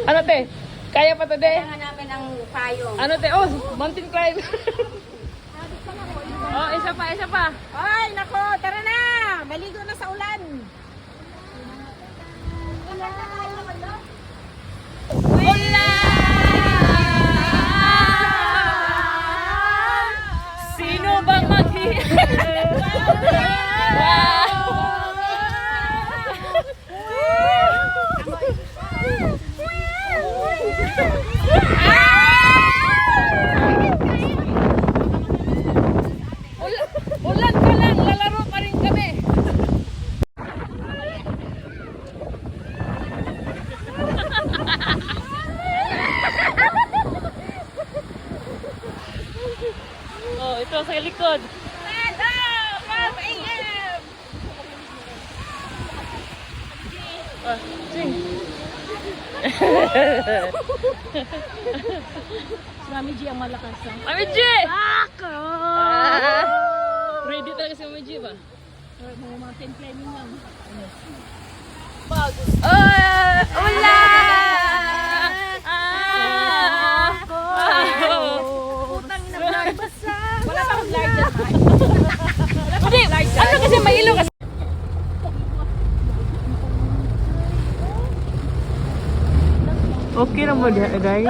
Ano te? Kaya pa to, de? Kailangan namin ang payong. Ano te? Oh, mountain climb. Oh, isa pa, isa pa. Ay, nako, tara na! Maligo na sa ulan. Sino bang Ulan ka lang, lalaro pa rin kami. Oh, ito sa likod. Sing. Mami G ang malakas. Mami G! Ako! Ready talaga si Mami G ba? Mga mountain climbing lang. Ulan! Putang ina, nagbasa. Wala bang vlog dyan? Hindi, ano kasi may ilo kasi. Okay na mo guys.